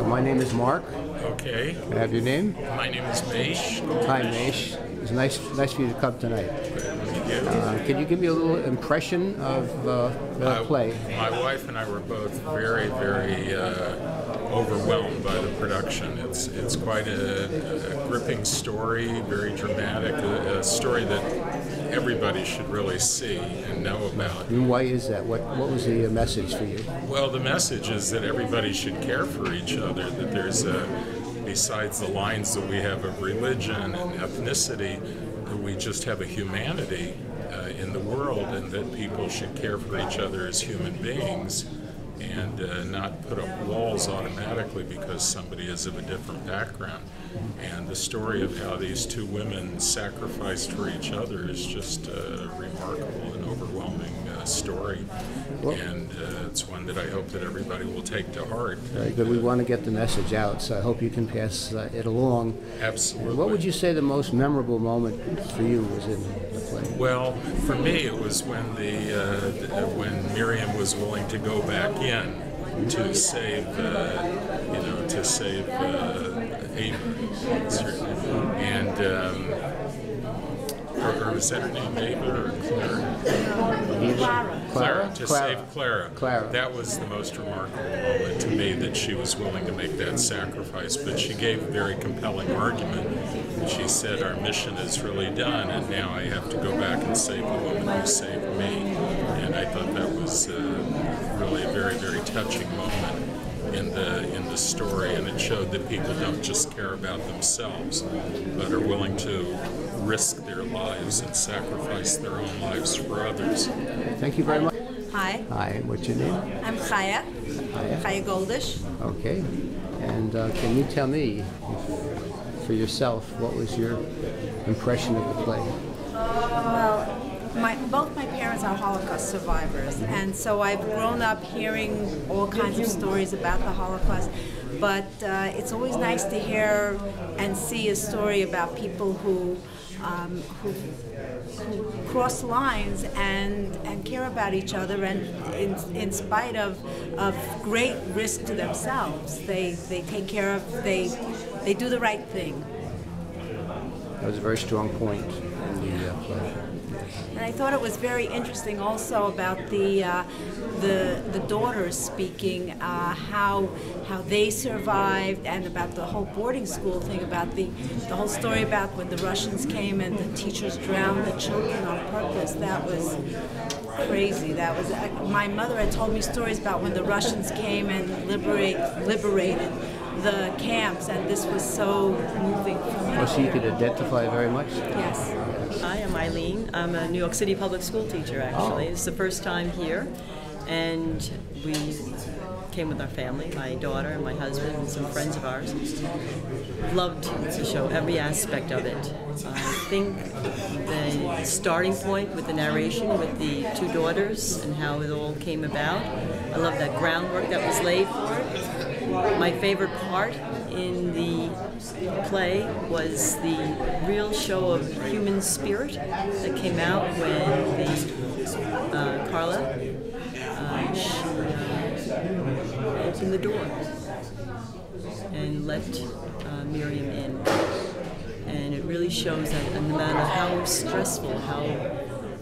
My name is Mark. Okay. Can I have your name? My name is Maish. Hi, Maish. It's nice for you to come tonight. Can you give me a little impression of the play? My wife and I were both very, very overwhelmed by the production. It's quite a gripping story, very dramatic, a story that everybody should really see and know about. And why is that? What was the message for you? Well, the message is that everybody should care for each other, that there's besides the lines that we have of religion and ethnicity, that we just have a humanity in the world, and that people should care for each other as human beings and not put up walls automatically because somebody is of a different background. And the story of how these two women sacrificed for each other is just a remarkable and overwhelming story. And it's one that I hope that everybody will take to heart. Very good. We want to get the message out, so I hope you can pass it along. Absolutely. What would you say the most memorable moment for you was in the play? Well, for me, it was when when Miriam was willing to go back in to save, to save Ava, and or was that her name, Ava or Clara? Clara. To save Clara. Clara. That was the most remarkable moment to me, that she was willing to make that sacrifice. But she gave a very compelling argument. She said, our mission is really done, and now I have to go back and save the woman who saved me. And I thought that was really a very, very touching moment in the story, and it showed that people don't just care about themselves, but are willing to risk their lives and sacrifice their own lives for others. Thank you very much. Hi. Hi, what's your name? I'm Chaya. Chaya Goldish. Okay. And can you tell me, for yourself, what was your impression of the play? Well, both my parents are Holocaust survivors, and so I've grown up hearing all kinds of stories about the Holocaust, but it's always nice to hear and see a story about people who cross lines and care about each other, and in spite of great risk to themselves, they take care of, they do the right thing. That was a very strong point in the play. And I thought it was very interesting also about the daughters speaking, how they survived, and about the whole boarding school thing, about the whole story about when the Russians came and the teachers drowned the children on purpose. That was crazy. That was my mother had told me stories about when the Russians came and liberated the camps, and this was so moving for me. Oh, so you could identify very much? Yes. Hi, I'm Eileen. I'm a New York City public school teacher, actually. It's the first time here, and we came with our family, my daughter and my husband and some friends of ours. Loved to show every aspect of it. I think the starting point with the narration with the two daughters and how it all came about, I love that groundwork that was laid for it. My favorite part in the play was the real show of human spirit that came out when Carla opened the door and let Miriam in. And it really shows that no matter how stressful, how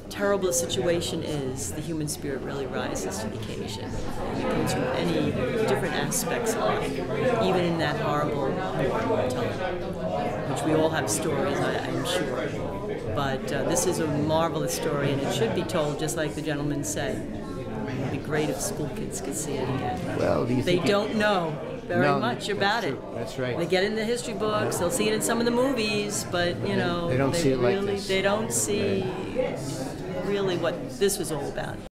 terrible the situation is, the human spirit really rises to the occasion. And it comes from any different aspects of life, even in that horrible time, which we all have stories, I'm sure. But this is a marvelous story, and it should be told just like the gentleman said. It would be great if school kids could see it again. Well, they don't know very much about it. That's right. They get it in the history books, they'll see it in some of the movies, but you know, they don't see it like this. They don't see really what this was all about.